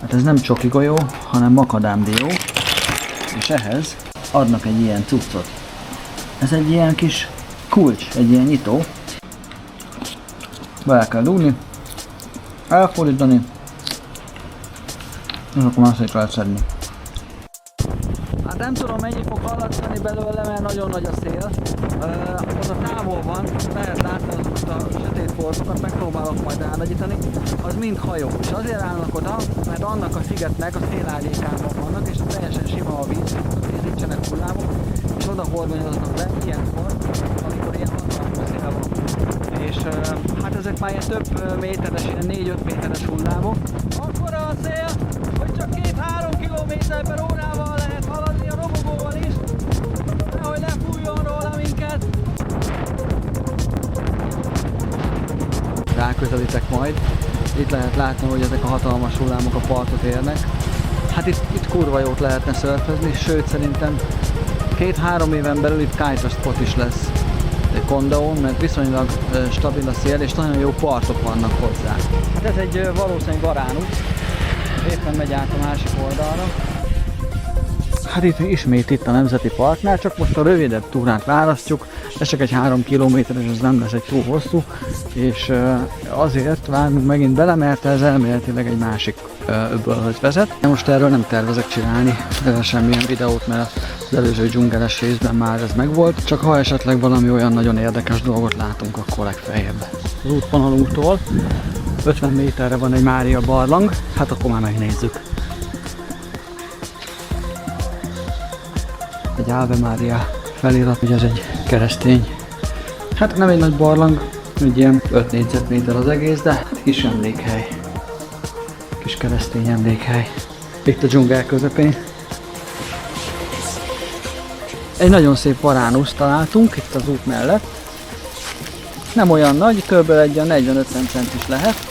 Hát ez nem csoki golyó, hanem makadám-dió, és ehhez adnak egy ilyen cuccot. Ez egy ilyen kis kulcs, egy ilyen nyitó. Bele kell dugni, elfordítani, és akkor másik lehet szedni. Hát nem tudom mennyi fog hallatszani belőle, mert nagyon nagy a szél. Az a távolban lehet látni azokat a sötét foltokat, megpróbálok majd ránagyítani. Az mind hajó, és azért állnak oda, mert annak a szigetnek a szélágyékában vannak, és teljesen sima a víz, hogy nincsenek hullámok, és oda horgonyoznak le ilyenkor, amikor ilyen hatalmas szél van. És hát ezek már ilyen több méteres, ilyen 4-5 méteres hullámok. Akkora a szél, hogy csak 2-3 km/h lehet haladni a robogóval is, nehogy ne fújjon róla minket. Ráközelítek majd. Itt lehet látni, hogy ezek a hatalmas hullámok a partot érnek. Hát itt kurva jót lehetne szörfözni, sőt szerintem 2-3 éven belül itt kite spot is lesz Kondaon, mert viszonylag stabil a szél, és nagyon jó partok vannak hozzá. Hát ez egy valószínűleg varánút, éppen megy át a másik oldalra. Hát itt a Nemzeti Parknál, csak most a rövidebb túrát választjuk, ez csak egy 3 kilométeres, ez nem lesz egy túl hosszú, és azért vágunk megint bele, mert ez elméletileg egy másik öbölhöz vezet. Most erről nem tervezek csinálni semmilyen videót, mert az előző dzsungeles részben már ez megvolt, csak ha esetleg valami olyan nagyon érdekes dolgot látunk, akkor legfeljebb. Az útvonalunktól 50 méterre van egy Mária barlang, hát akkor már megnézzük. Egy Ave Maria felirat, hogy ez egy keresztény. Hát nem egy nagy barlang, egy ilyen 5 négyzetméter az egész, de kis emlékhely. Kis keresztény emlékhely. Itt a dzsungel közepén. Egy nagyon szép varánuszt találtunk itt az út mellett. Nem olyan nagy, kb. Egy 40-50 centis lehet.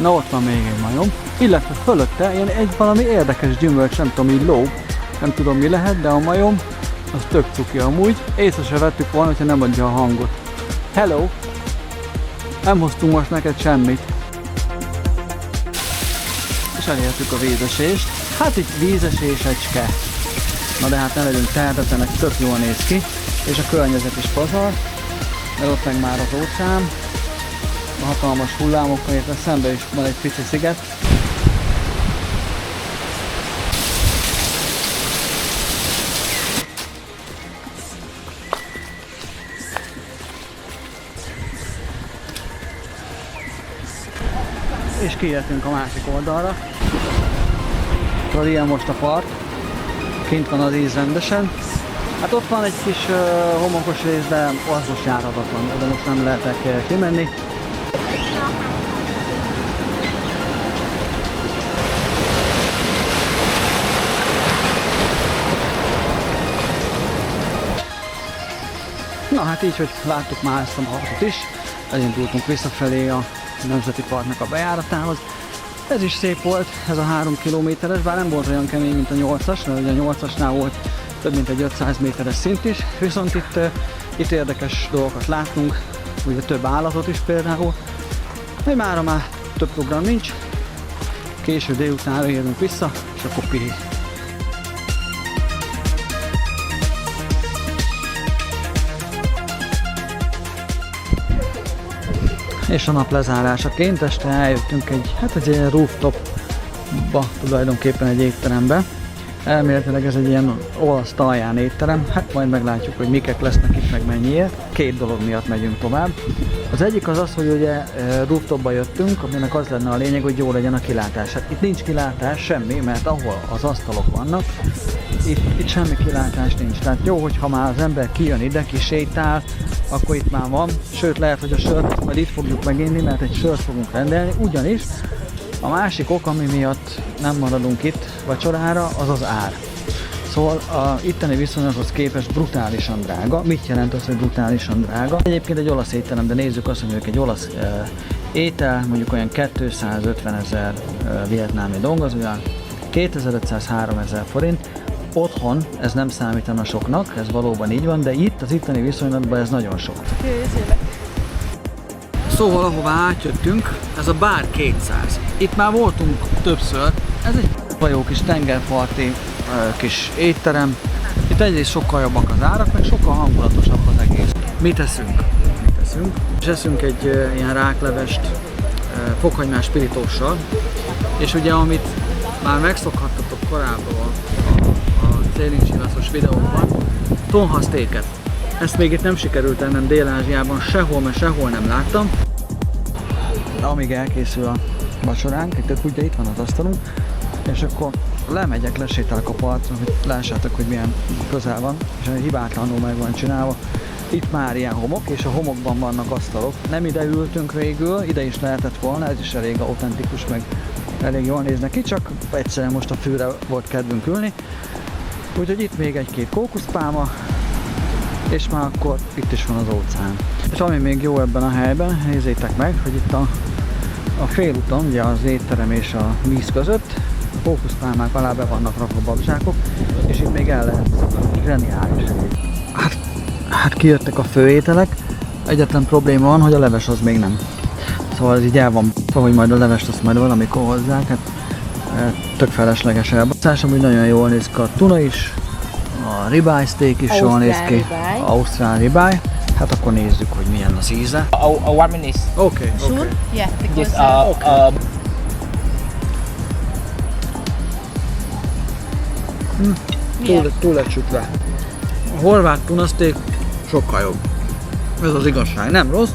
Na ott van még egy majom. Illetve fölötte ilyen egy valami érdekes gyümölcs, nem tudom, így ló. Nem tudom mi lehet, de a majom az tök cuki amúgy. Észre se vettük volna, hogyha nem adja a hangot. Hello! Nem hoztunk most neked semmit. És elértük a vízesést. Hát itt vízesésecske. Na de hát ne legyünk tehetetlenek, tök jól néz ki. És a környezet is pazar. Mert ott meg már az óceán. A hatalmas hullámokkal, illetve szembe is van egy pici sziget. És kiértünk a másik oldalra. Tudod, ilyen most a part. Kint van az íz rendesen. Hát ott van egy kis homokos rész, de az most járhatatlan, oda most nem lehetek kimenni. Na hát így, hogy láttuk már ezt a partot is, elindultunk visszafelé a Nemzeti Parknak a bejáratához. Ez is szép volt, ez a 3 kilométeres, bár nem volt olyan kemény, mint a 8-as, mert ugye a 8-asnál volt több mint egy 500 méteres szint is, viszont itt érdekes dolgokat láttunk, ugye több állatot is például. Mára már több program nincs, késő délutánra érünk vissza, és akkor pihi. És a nap lezárásaként este eljöttünk egy ilyen rooftopba, tulajdonképpen egy étterembe. Elméletileg ez egy ilyen olasz talján étterem, hát majd meglátjuk, hogy mikek lesznek itt, meg mennyiért. 2 dolog miatt megyünk tovább. Az egyik az az, hogy ugye rooftopba jöttünk, aminek az lenne a lényeg, hogy jó legyen a kilátás. Hát itt nincs kilátás, semmi, mert ahol az asztalok vannak, itt semmi kilátás nincs. Tehát jó, hogyha már az ember kijön ide, kisétál, akkor itt már van. Sőt, lehet, hogy a sört majd itt fogjuk meginni, mert egy sört fogunk rendelni, ugyanis a másik ok, ami miatt nem maradunk itt vacsorára, az az ár. Szóval a itteni viszonyokhoz képest brutálisan drága. Mit jelent az, hogy brutálisan drága? Egyébként egy olasz étterem, de nézzük azt, hogy egy olasz étel, mondjuk olyan 250 000 vietnámi dong, az olyan 2500-3000 forint. Otthon ez nem számítana soknak, ez valóban így van, de itt az itteni viszonylatban ez nagyon sok. Szóval ahová átjöttünk, ez a Bar 200. Itt már voltunk többször. Ez egy jó kis tengerparti kis étterem. Itt egyrészt sokkal jobbak az árak, meg sokkal hangulatosabb az egész. Mit eszünk? És eszünk egy ilyen ráklevest fokhagymás pirítóssal. És ugye amit már megszokhattatok korábban a célincsilaszos videóban, tonhasztéket. Ezt még itt nem sikerült ennem Dél-Ázsiában sehol, mert sehol nem láttam. De amíg elkészül a vacsoránk, ugye itt van az asztalunk, és akkor lemegyek, lesétálok a partra, hogy lássátok, hogy milyen közel van, és hibátlanul meg van csinálva. Itt már ilyen homok, és a homokban vannak asztalok. Nem ide ültünk végül, ide is lehetett volna, ez is elég autentikus, meg elég jól néznek ki, csak egyszerűen most a fűre volt kedvünk ülni. Úgyhogy itt még egy-két kókuszpálma, és már akkor itt is van az óceán. És ami még jó ebben a helyben, nézzétek meg, hogy itt a félúton, ugye az étterem és a víz között, a kókuszpálmák alá be vannak rakva babzsákok, és itt még el lehet zseniális. Hát kijöttek a főételek, egyetlen probléma van, hogy a leves az még nem. Szóval ez így el van, hogy majd a levest azt majd valamikor hozzák, hát tök felesleges elbaszás, amúgy nagyon jól néz ki a tuna is, a ribeye steak is jól néz ki, ausztrál ribeye. Hát akkor nézzük, hogy milyen az íze. A 1 minute. Okay. Sure? Yeah, because Túl lett sütve. A horvát tunaszték sokkal jobb. Ez az igazság, nem rossz.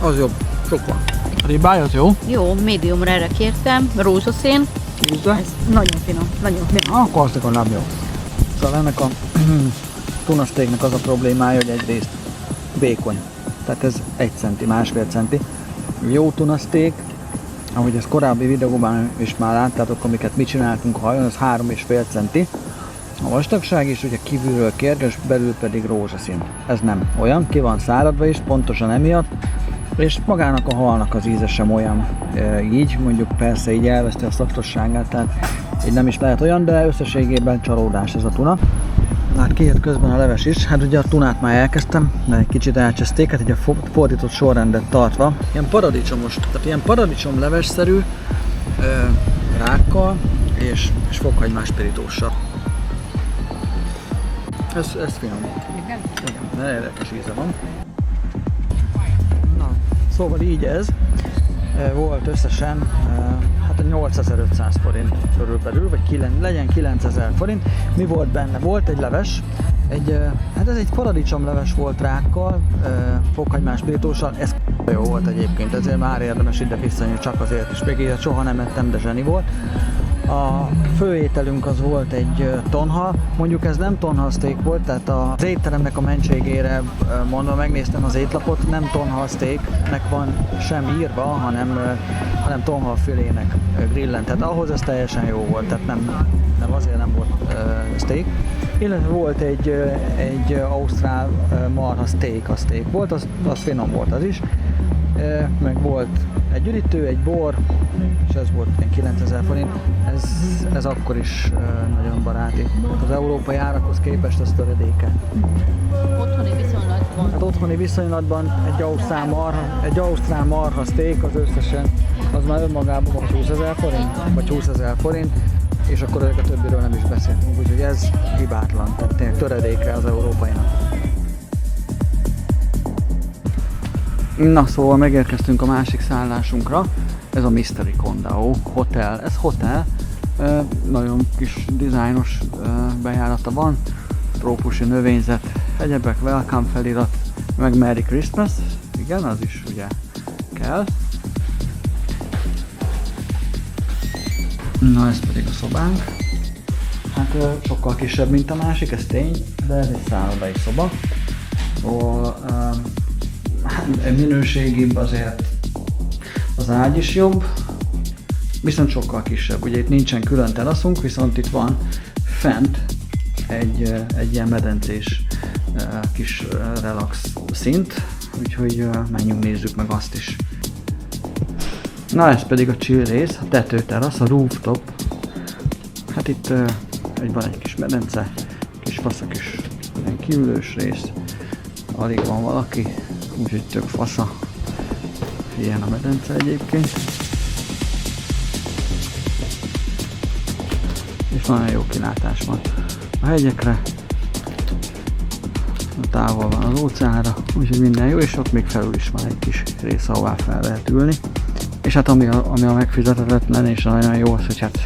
Az jobb, sokkal. A ribeye az jó. jó, medium rare kértem, rózsaszín. Íze. Ez nagyon finom, nagyon finom. Akkor azt nem jó. Szóval ennek a tunasztéknek az a problémája, hogy egyrészt vékony. Tehát ez 1 centi, 1,5 centi. Jó tunaszték, ahogy ezt korábbi videóban is már láttátok, amiket mi csináltunk a hajón, az 3,5 centi. A vastagság is ugye kívülről kérges, belül pedig rózsaszín. Ez nem olyan, ki van száradva is, pontosan emiatt. És magának a halnak az íze sem olyan így, mondjuk persze így elveszti a szaktosságát, tehát így nem is lehet olyan, de összességében csalódás ez a tuna. Hát kijött közben a leves is, hát ugye a tunát már elkezdtem, de egy kicsit elcseszték, hát így a fordított sorrendet tartva. Ilyen paradicsomos, tehát ilyen paradicsom levesszerű rákkal és fokhagymás pirítóssal. Ez finom. Igen, érdekes íze van. Na, szóval így ez. Volt összesen hát 8500 forint körülbelül, vagy legyen 9000 forint. Mi volt benne? Volt egy leves, hát ez egy paradicsomleves volt rákkal, fokhagymás pirítóssal, ez jó volt egyébként, ezért már érdemes ide visszajönni, csak azért is, még ilyet soha nem ettem, de zseni volt. A főételünk az volt egy tonhal, mondjuk ez nem tonhalsteak volt, tehát az étteremnek a mentségére mondva megnéztem az étlapot, nem tonhalsteaknek van sem írva, hanem tonhalfülének grillen, tehát ahhoz ez teljesen jó volt, tehát nem azért nem volt steak. Illetve volt egy ausztrál marha steak volt, az finom volt az is, meg volt egy üdítő, egy bor, és ez volt 9000 forint, ez akkor is nagyon baráti. Az európai árakhoz képest ez töredéke. Otthoni viszonylatban. Hát otthoni viszonylatban egy ausztrál marha steak az összesen, az már önmagában van 20 000 forint, vagy 20 000 forint, és akkor a többiről nem is beszéltünk, úgyhogy ez hibátlan, tehát tényleg töredéke az európainak. Na szóval megérkeztünk a másik szállásunkra, ez a Mystery Kondao Hotel. Ez hotel, nagyon kis dizájnos bejárata van, trópusi növényzet, egyebek, welcome felirat, meg Merry Christmas, igen, az is ugye kell. Na ez pedig a szobánk, hát sokkal kisebb, mint a másik, ez tény, de ez egy szállodai szoba. Szóval minőségibb azért az ágy is jobb, viszont sokkal kisebb. Ugye itt nincsen külön teraszunk, viszont itt van fent egy ilyen medencés kis relax szint, úgyhogy menjünk nézzük meg azt is. Na ez pedig a chill rész, a tetőterasz, a rooftop. Hát itt van egy kis medence, kis fasza kis kiülős rész, alig van valaki, úgyhogy tök fasza. Ilyen a medence egyébként. És nagyon jó kilátás van a hegyekre. Távol van az óceánra, úgyhogy minden jó, és ott még felül is van egy kis rész, ahová fel lehet ülni. És hát ami a megfizethetetlen és nagyon jó az, hogy hát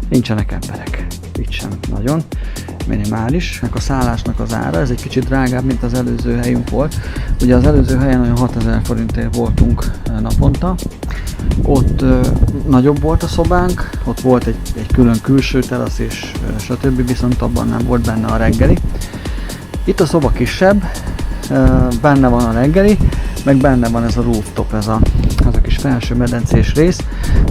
nincsenek emberek. Itt sem nagyon. Minimális. Meg a szállásnak az ára, ez egy kicsit drágább, mint az előző helyünk volt. Ugye az előző helyen olyan 6000 forintért voltunk naponta. Ott nagyobb volt a szobánk, ott volt egy külön külső terasz és stb. Viszont abban nem volt benne a reggeli. Itt a szoba kisebb, benne van a reggeli, meg benne van ez a rooftop, ez a kis felső medencés rész.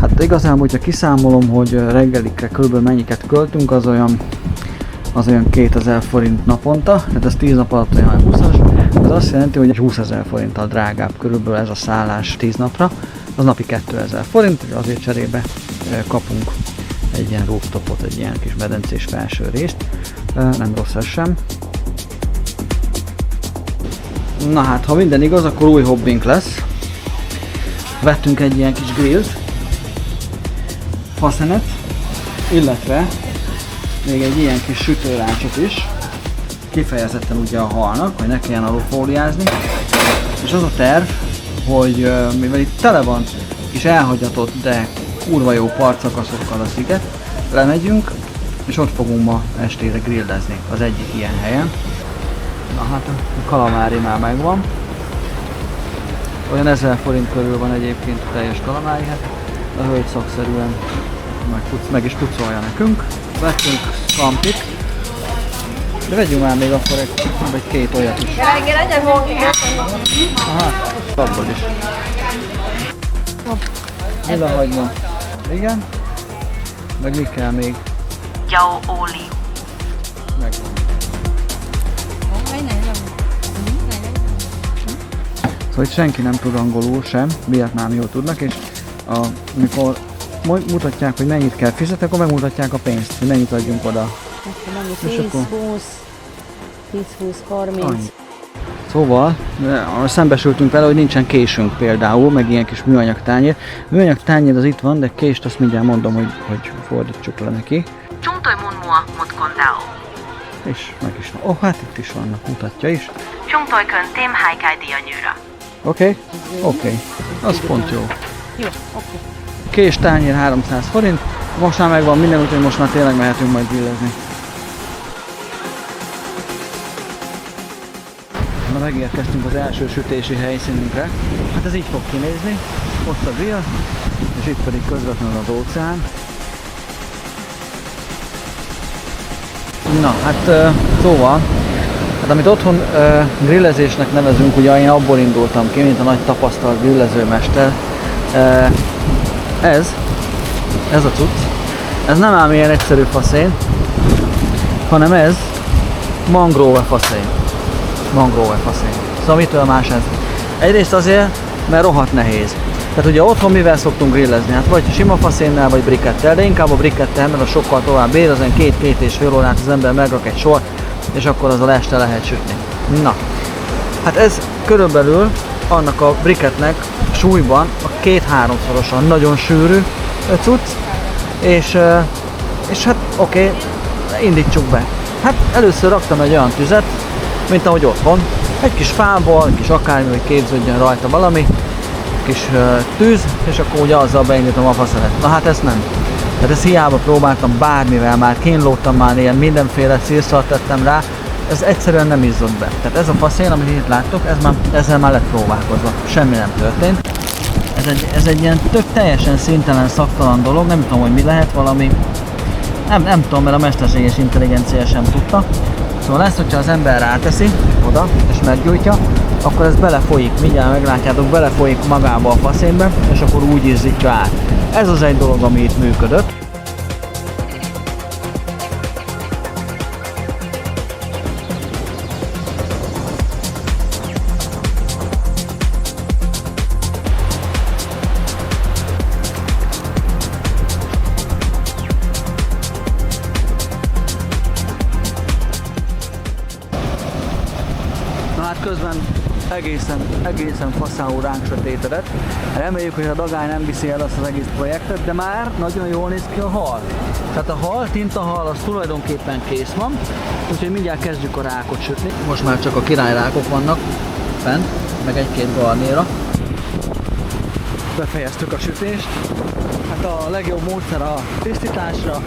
Hát igazából, hogyha kiszámolom, hogy reggelikre körülbelül mennyiket költünk, az olyan 2000 forint naponta, tehát ez 10 nap alatt olyan 20-as. Ez azt jelenti, hogy 20 000 forinttal drágább körülbelül ez a szállás 10 napra, az napi 2000 forint, azért cserébe kapunk egy ilyen rooftopot, egy ilyen kis medencés felső részt. Nem rossz ez sem. Na hát, ha minden igaz, akkor új hobbink lesz. Vettünk egy ilyen kis grillt, faszenet, illetve még egy ilyen kis sütőrácsot is, kifejezetten ugye a halnak, hogy ne kelljen alufóliázni. És az a terv, hogy mivel itt tele van kis elhagyatott, de kurva jó partszakaszokkal a sziget, lemegyünk, és ott fogunk ma estére grillezni az egyik ilyen helyen. Na hát a kalamári már megvan. Olyan 1000 forint körül van egyébként a teljes kalamári, hát a hölgy szakszerűen meg is pucolja nekünk. Vettünk kampit, de vegyünk már még akkor egy-két olyat is. Aha, abból is. Villahagyma. Igen. Meg mi kell még? Dầu-ô-liu. Megvan. Szóval itt senki nem tud angolul sem, vietnámi jól tudnak, és amikor mutatják, hogy mennyit kell fizetni, akkor megmutatják a pénzt, hogy mennyit adjunk oda. És 10, akkor- 20, 10, 20, 30. Annyi. Szóval szembesültünk vele, hogy nincsen késünk például, meg ilyen kis műanyag tányér. Műanyag tányér az itt van, de kést azt mindjárt mondom, hogy fordítsuk le neki. Chúng tôi muốn mua một con tàu. És meg is van. Hát itt is vannak, mutatja is. Chúng tôi cần thêm 2 cái đĩa nhựa. Oké. Az pont jó. Jó, oké. Kés, tányér 300 forint. Most már megvan minden, úgyhogy most már tényleg mehetünk majd grillezni. Na, megérkeztünk az első sütési helyszínünkre. Hát ez így fog kinézni. Ott a grill, és itt pedig közvetlenül az óceán. Na, hát szóval, hát amit otthon grillezésnek nevezünk, ugye én abból indultam ki, mint a nagy tapasztalt grillezőmester. Ez a cucc, ez nem ám ilyen egyszerű faszén, hanem ez mangrove faszén. Szóval mitől más ez? Egyrészt azért, mert rohadt nehéz. Tehát ugye otthon mivel szoktunk grillezni? Hát vagy sima faszénnel, vagy brikettel, de inkább a brikettel, mert a sokkal tovább ér, az 2-2,5 órát az ember megrak egy sort, és akkor az a leste lehet sütni. Na, hát ez körülbelül annak a briketnek súlyban a 2-3-szorosan nagyon sűrű cucc, és hát oké, indítsuk be. Hát először raktam egy olyan tüzet, mint ahogy otthon, egy kis fából, egy kis akármi, hogy képződjön rajta valami, kis tűz, és akkor ugye azzal beindítom a faszenet. Na hát ezt nem. Tehát ezt hiába próbáltam bármivel, már kínlódtam, már ilyen mindenféle szírszalt tettem rá, ez egyszerűen nem izzott be. Tehát ez a faszén, amit itt láttok, ezzel már lett próbálkozva. Semmi nem történt. Ez egy ilyen teljesen színtelen, szaktalan dolog, nem tudom, hogy mi lehet, valami, nem tudom, mert a mesterséges intelligencia sem tudta. Szóval ezt, hogyha az ember ráteszi oda, és meggyújtja, akkor ez belefolyik, mindjárt meglátjátok, belefolyik magába a faszénbe, és akkor úgy izzítja át. Ez az egy dolog, ami itt működött. Na hát közben egészen faszául ránk sötétedett. Reméljük, hogy a dagály nem viszi el azt az egész projektet, de már nagyon jól néz ki a hal. Tehát a hal, tintahal az tulajdonképpen kész van, úgyhogy mindjárt kezdjük a rákot sütni. Most már csak a királyrákok vannak fent, meg egy-két garnéra. Befejeztük a sütést. Hát a legjobb módszer a tisztításra,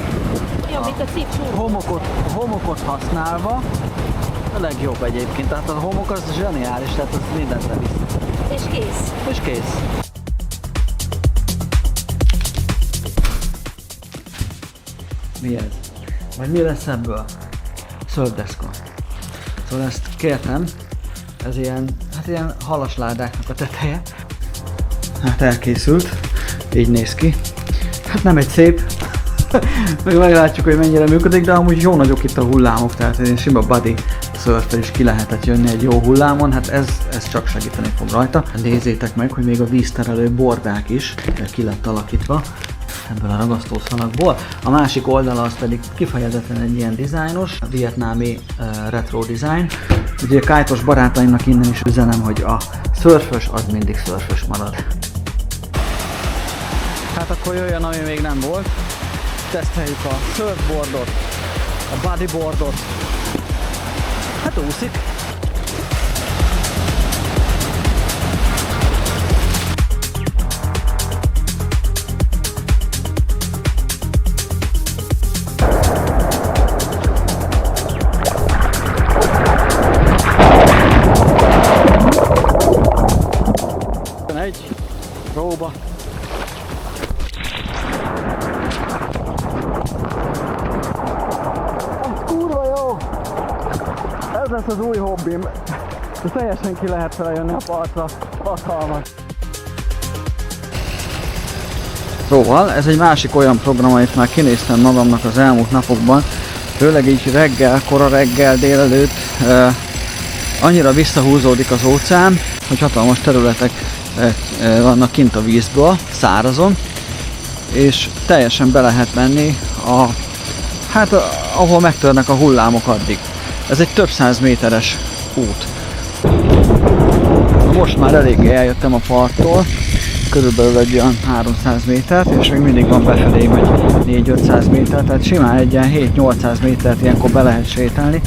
homokot használva, a legjobb egyébként. Tehát a homok az zseniális, tehát az mindenre visz. És kész. Mi ez? Vagy mi lesz ebből? Szöldeszka. Szóval ezt kértem, ez ilyen halasládáknak a teteje. Hát elkészült, így néz ki. Hát nem egy szép, meg meglátjuk, hogy mennyire működik, de amúgy jó nagyok itt a hullámok, tehát egy sima body surfer is ki lehetett jönni egy jó hullámon, hát ez csak segíteni fog rajta. Nézzétek meg, hogy még a vízterelő bordák is ki lett alakítva ebből a ragasztószalagból. A másik oldala az pedig kifejezetten egy ilyen dizájnos, vietnámi retro design. Ugye a kite-os barátaimnak innen is üzenem, hogy a szörfös az mindig szörfös marad. Hát akkor jöjjön, ami még nem volt. Teszteljük a surfboardot, a bodyboardot. Hát úszik. Egy próba. Kurva jó! Ez lesz az új hobbim. De teljesen ki lehet vele jönni a partra. Hatalmas. Szóval ez egy másik olyan program, amit már kinéztem magamnak az elmúlt napokban. Főleg így reggel, kora reggel, délelőtt annyira visszahúzódik az óceán, hogy hatalmas területek vannak kint a vízből, szárazon, és teljesen be lehet menni ahol megtörnek a hullámok addig. Ez egy több 100 méteres út. Most már eléggé eljöttem a parttól, körülbelül egy olyan 300 métert, és még mindig van befelé vagy 400-500 méter, tehát simán egy ilyen 7-800 métert ilyenkor be lehet sétálni.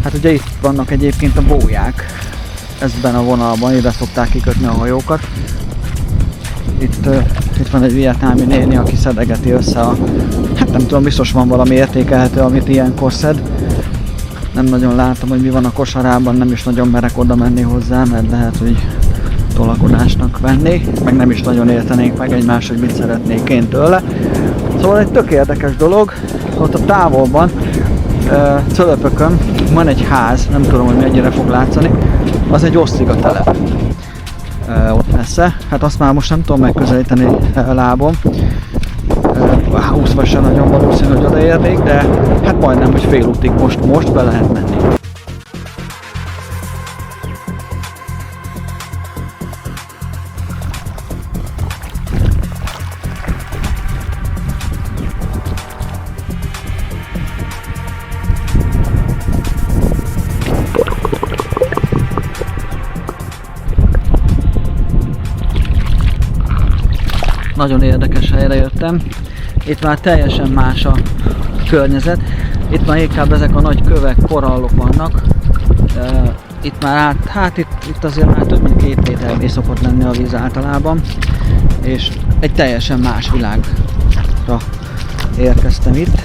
Hát ugye itt vannak egyébként a bóják, ezben a vonalban, ide szokták kikötni a hajókat. Itt van egy vietnámi néni, aki szedegeti össze hát nem tudom, biztos van valami értékelhető, amit ilyenkor szed. Nem nagyon látom, hogy mi van a kosarában, nem is nagyon merek oda menni hozzá, mert lehet, hogy tolakodásnak venni, meg nem is nagyon értenénk meg egymást, hogy mit szeretnék én tőle. Szóval egy tök érdekes dolog, ott a távolban, Cölöpökön van egy ház, nem tudom, hogy mennyire fog látszani, az egy osztriga telep. Ott messze, hát azt már most nem tudom megközelíteni lábom. 20-val sem nagyon valószínű, hogy odaérnék, de hát majdnem, hogy fél útig most be lehet menni. Nagyon érdekes helyre jöttem. Itt már teljesen más a környezet. Itt már inkább ezek a nagy kövek, korallok vannak. Itt már itt azért már több mint 2 méternél szokott lenni a víz általában. És egy teljesen más világra érkeztem itt.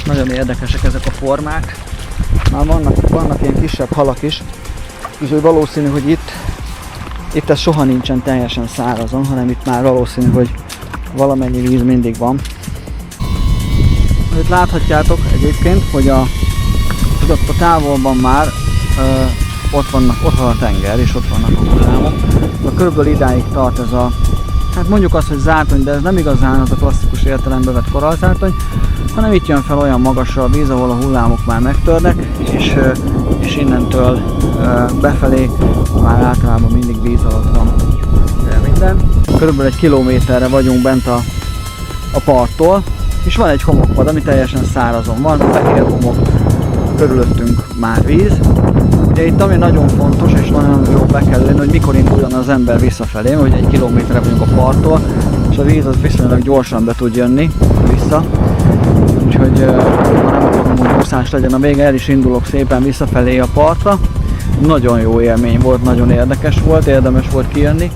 Nagyon érdekesek ezek a formák. Már vannak ilyen kisebb halak is. Úgyhogy valószínű, hogy itt ez soha nincsen teljesen szárazon, hanem itt már valószínű, hogy valamennyi víz mindig van. Itt láthatjátok egyébként, hogy ott a távolban már ott van a tenger, és ott vannak a hullámok. Körülbelül idáig tart ez hát mondjuk azt, hogy zátony, de ez nem igazán az a klasszikus értelembe vett korallzátony, hanem itt jön fel olyan magasra a víz, ahol a hullámok már megtörnek, és innentől befelé már általában mindig víz alatt van minden. Körülbelül 1 kilométerre vagyunk bent a parttól, és van egy homokpad, ami teljesen szárazon van, fehér homok, körülöttünk már víz, Ugye itt ami nagyon fontos, és nagyon jó be kell lenni, hogy mikor induljon az ember visszafelé, hogy 1 kilométerre vagyunk a parttól, és a víz az viszonylag gyorsan be tud jönni vissza. Úgyhogy ha nem akarom, hogy úszás legyen a vége, el is indulok szépen visszafelé a partra. Nagyon jó élmény volt, nagyon érdekes volt, érdemes volt kijönni.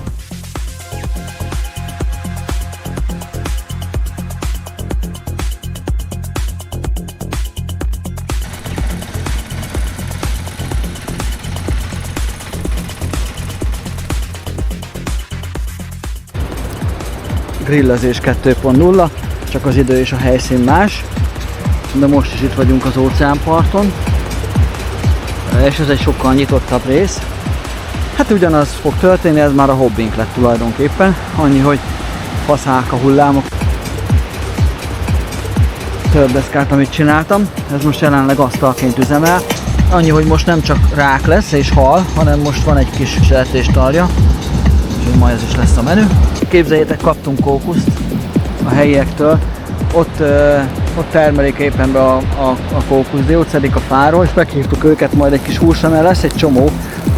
Grillezés 2.0, csak az idő és a helyszín más, de most is itt vagyunk az óceánparton, és ez egy sokkal nyitottabb rész. Hát ugyanaz fog történni, ez már a hobbink lett tulajdonképpen, annyi, hogy faszák a hullámok. Tördeszkát, amit csináltam, ez most jelenleg asztalként üzemel, annyi, hogy most nem csak rák lesz és hal, hanem most van egy kis sertéstarja, úgyhogy majd ez is lesz a menü. Képzeljétek, kaptunk kókuszt a helyiektől, ott termelik éppen be a kókuszdiót, szedik a fáról, és meghívtuk őket, majd egy kis húsra, mert lesz egy csomó,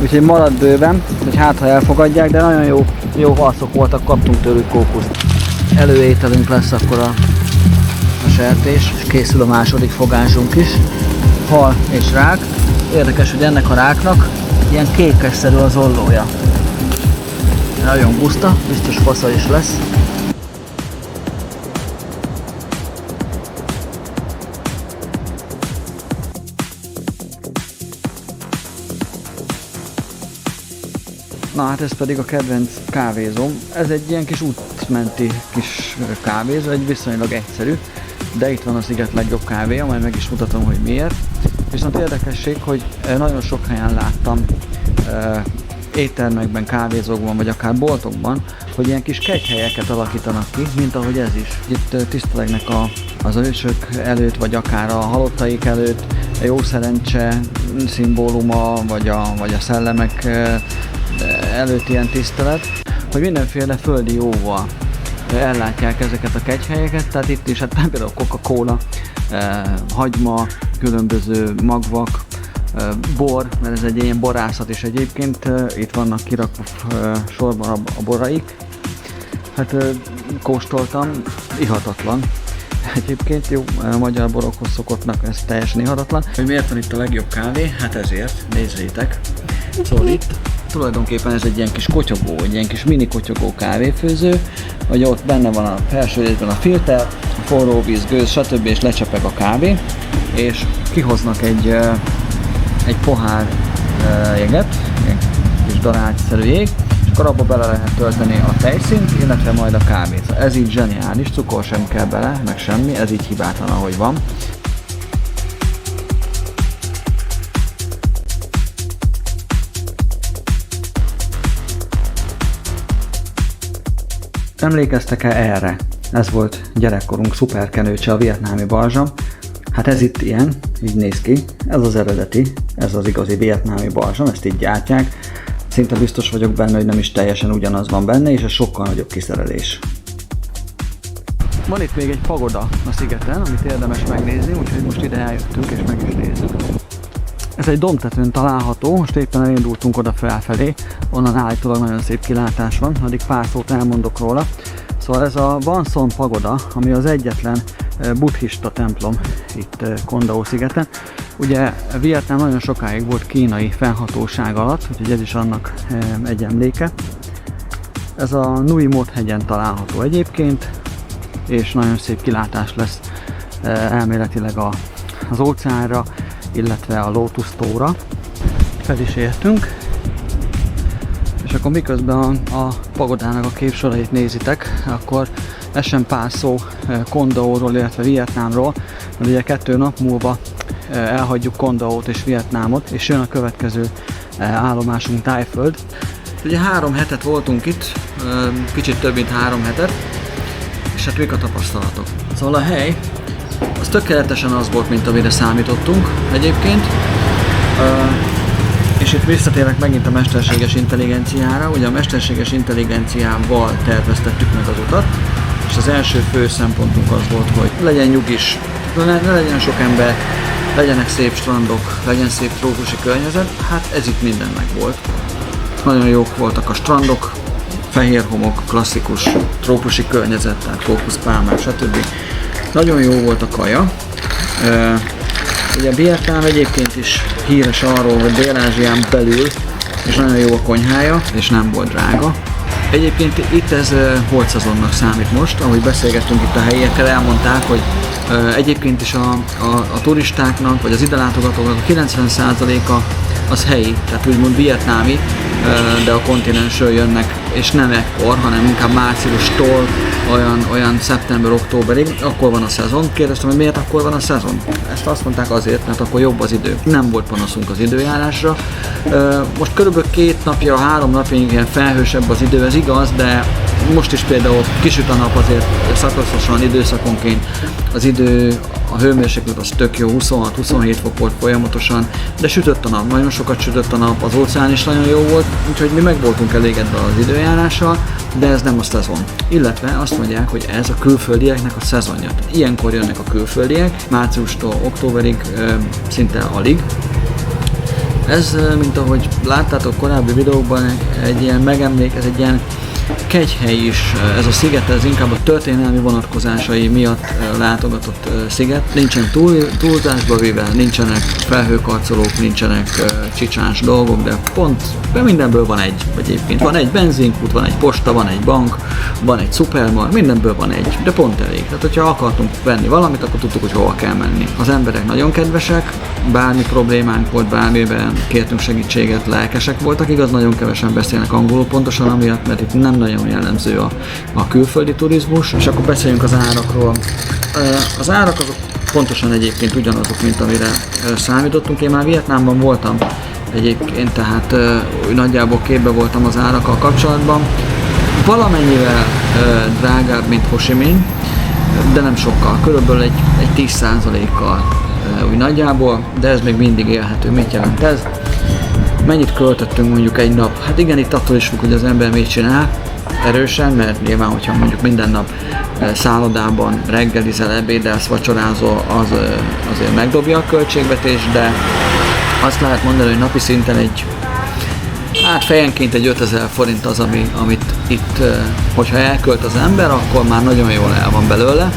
úgyhogy marad bőven, hogy hát ha elfogadják, de nagyon jó arcok voltak, kaptunk tőlük kókuszt. Előételünk lesz akkor a sertés, és készül a második fogásunk is, hal és rák. Érdekes, hogy ennek a ráknak ilyen kékesszerű az ollója. Nagyon guszta, biztos fasza is lesz. Na hát ez pedig a kedvenc kávézóm. Ez egy ilyen kis útmenti kis kávézó, egy viszonylag egyszerű, de itt van a sziget legjobb kávéja, majd meg is mutatom, hogy miért. Viszont érdekesség, hogy nagyon sok helyen láttam éttermekben, kávézókban, vagy akár boltokban, hogy ilyen kis kegyhelyeket alakítanak ki, mint ahogy ez is. Itt tisztelegnek az ősök előtt, vagy akár a halottaik előtt, a jó szerencse szimbóluma, vagy a szellemek előtt ilyen tisztelet, hogy mindenféle földi jóval ellátják ezeket a kegyhelyeket, tehát itt is, hát például Coca-Cola, hagyma, különböző magvak, bor, mert ez egy ilyen borászat is egyébként, itt vannak kirakva sorban a boraik. Hát kóstoltam, ihatatlan. Egyébként jó, a magyar borokhoz szokottnak ez teljesen ihatatlan. Hogy miért van itt a legjobb kávé? Hát ezért, nézzétek. Szóval itt tulajdonképpen ez egy ilyen kis kotyogó, egy ilyen kis mini kotyogó kávéfőző, hogy ott benne van a felső részben a filter, a forró víz, gőz, stb. És lecsapeg a kávé, és kihoznak egy pohár jeget, egy kis daráltszerű jég, és akkor abba bele lehet tölteni a tejszínt, illetve majd a kávét. Ez így zseniális, cukor sem kell bele, meg semmi, ez így hibátlan, ahogy van. Emlékeztek-e erre? Ez volt gyerekkorunk szuperkenőcse, a vietnámi balzsam. Hát ez itt ilyen, így néz ki, ez az eredeti, ez az igazi vietnámi balzsam, ezt így gyártják. Szinte biztos vagyok benne, hogy nem is teljesen ugyanaz van benne, és ez sokkal nagyobb kiszerelés. Van itt még egy pagoda a szigeten, amit érdemes megnézni, úgyhogy most ide eljöttünk és meg is nézzük. Ez egy dombtetőn található, most éppen elindultunk oda felfelé, onnan állítólag nagyon szép kilátás van, addig pár szót elmondok róla. Szóval ez a Van Son pagoda, ami az egyetlen buddhista templom itt Kon Dao szigeten. Ugye Vietnám nagyon sokáig volt kínai fennhatóság alatt, úgyhogy ez is annak egy emléke. Ez a Nui Mot hegyen található egyébként, és nagyon szép kilátás lesz elméletileg az óceánra, illetve a lótusztóra. Fel is értünk, és akkor miközben a pagodának a képsorait nézitek, akkor essen pár szó Kon Daóról, illetve Vietnámról, mert ugye 2 nap múlva elhagyjuk Kon Daót és Vietnámot, és jön a következő állomásunk, Tájföld. Ugye 3 hetet voltunk itt, kicsit több mint 3 hetet, és hát mik a tapasztalatok. Szóval a hely, az tökéletesen az volt, mint amire számítottunk egyébként. És itt visszatérek megint a mesterséges intelligenciára. Ugye a mesterséges intelligenciával terveztettük meg az utat, és az első fő szempontunk az volt, hogy legyen nyugis, ne legyen sok ember, legyenek szép strandok, legyen szép trópusi környezet, hát ez itt minden meg volt. Nagyon jók voltak a strandok, fehér homok, klasszikus trópusi környezet, tehát fókuszpálmák, stb. Nagyon jó volt a kaja. Ugye Vietnám egyébként is híres arról, hogy Dél-Ázsián belül, és nagyon jó a konyhája, és nem volt drága. Egyébként itt ez holt szezonnak számít most, ahogy beszélgettünk itt a helyiekkel, elmondták, hogy egyébként is a turistáknak, vagy az ide látogatóknak a 90%-a az helyi, tehát úgymond vietnámi, de a kontinensről jönnek, és nem ekkor, hanem inkább márciustól olyan szeptember-októberig, akkor van a szezon. Kérdeztem, hogy miért akkor van a szezon? Ezt azt mondták azért, mert akkor jobb az idő. Nem volt panaszunk az időjárásra. Most körülbelül 2 napja, 3 napja ilyen felhősebb az idő, ez igaz, de most is például kisüt a nap, azért szakaszosan időszakonként az idő, a hőmérséklet az tök jó, 26-27 fok volt folyamatosan, de sütött a nap, nagyon sokat sütött a nap, az óceán is nagyon jó volt, úgyhogy mi meg voltunk elégedve az időjárással, de ez nem a szezon. Illetve azt mondják, hogy ez a külföldieknek a szezonja. Ilyenkor jönnek a külföldiek, márciustól októberig szinte alig. Ez, mint ahogy láttátok korábbi videókban, egy ilyen megemlékez, egy ilyen kegyhely is, ez a sziget, ez inkább a történelmi vonatkozásai miatt látogatott sziget. Nincsen túlzásba véve, nincsenek felhőkarcolók, nincsenek csicsáns dolgok, de pont mindenből van egy egyébként. Van egy benzinkút, van egy posta, van egy bank, van egy szupermarket, mindenből van egy, de pont elég. Tehát, hogyha akartunk venni valamit, akkor tudtuk, hogy hova kell menni. Az emberek nagyon kedvesek, bármi problémánk volt, bármiben kértünk segítséget, lelkesek voltak, igaz, nagyon kevesen beszélnek angolul pontosan amiatt, mert itt nem nagyon jellemző a külföldi turizmus, és akkor beszéljünk az árakról. Az árak azok pontosan egyébként ugyanazok, mint amire számítottunk. Én már Vietnámban voltam egyébként, tehát nagyjából képbe voltam az árakkal kapcsolatban. Valamennyivel drágább, mint Ho Chi Minh, de nem sokkal, körülbelül egy 10%-kal úgy nagyjából, de ez még mindig élhető. Mit jelent ez? Mennyit költöttünk mondjuk egy nap? Hát igen, itt attól is függ, hogy az ember mit csinál erősen, mert nyilván, hogyha mondjuk minden nap szállodában reggelizel, ebédelsz, vacsorázol, az azért megdobja a költségvetést, de azt lehet mondani, hogy napi szinten fejenként egy 5000 forint az, amit itt, hogyha elkölt az ember, akkor már nagyon jól el van belőle.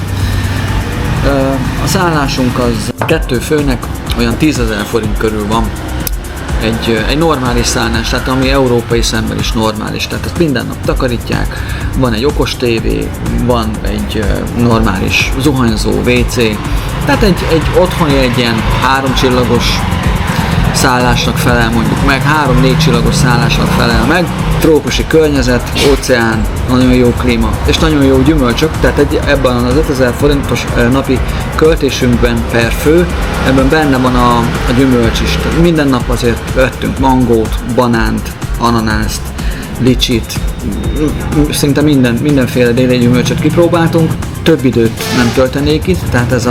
A szállásunk az 2 főnek olyan 10 000 forint körül van. Egy normális szállás, tehát ami európai szemmel is normális, tehát ezt minden nap takarítják, van egy okos tévé, van egy normális zuhanyzó, WC, tehát egy otthoni egy ilyen 3 csillagos szállásnak felel mondjuk meg, 3-4 csillagos szállásnak felel meg, trópusi környezet, óceán, nagyon jó klíma, és nagyon jó gyümölcsök, tehát ebben az 5000 forintos napi költésünkben per fő, ebben benne van a gyümölcs is. Tehát minden nap azért vettünk mangót, banánt, ananászt, licsit, szinte mindenféle déli gyümölcsöt kipróbáltunk. Több időt nem töltenék itt, tehát ez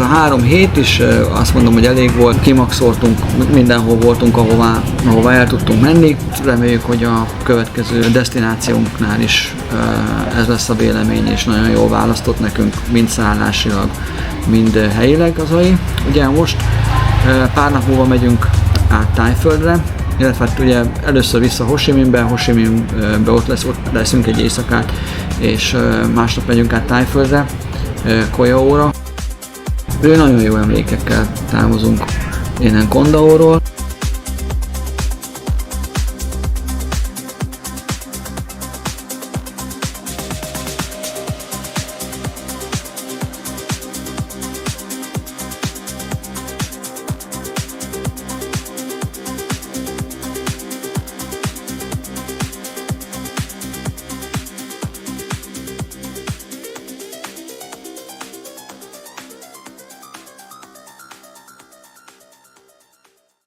a 3 hét is azt mondom, hogy elég volt, kimaxoltunk, mindenhol voltunk, ahová el tudtunk menni. Reméljük, hogy a következő desztinációnknál is ez lesz a vélemény, és nagyon jól választott nekünk, mind szállásilag, mind helyileg az AI. Ugye most pár nap múlva megyünk át Tájföldre, illetve hát ugye először vissza Ho Chi Minhbe, Ho Chi Minhbe ott leszünk egy éjszakát, és másnap megyünk át Tájföldre, Koh Yao-ra. Nagyon jó emlékekkel távozunk innen Kondaóról.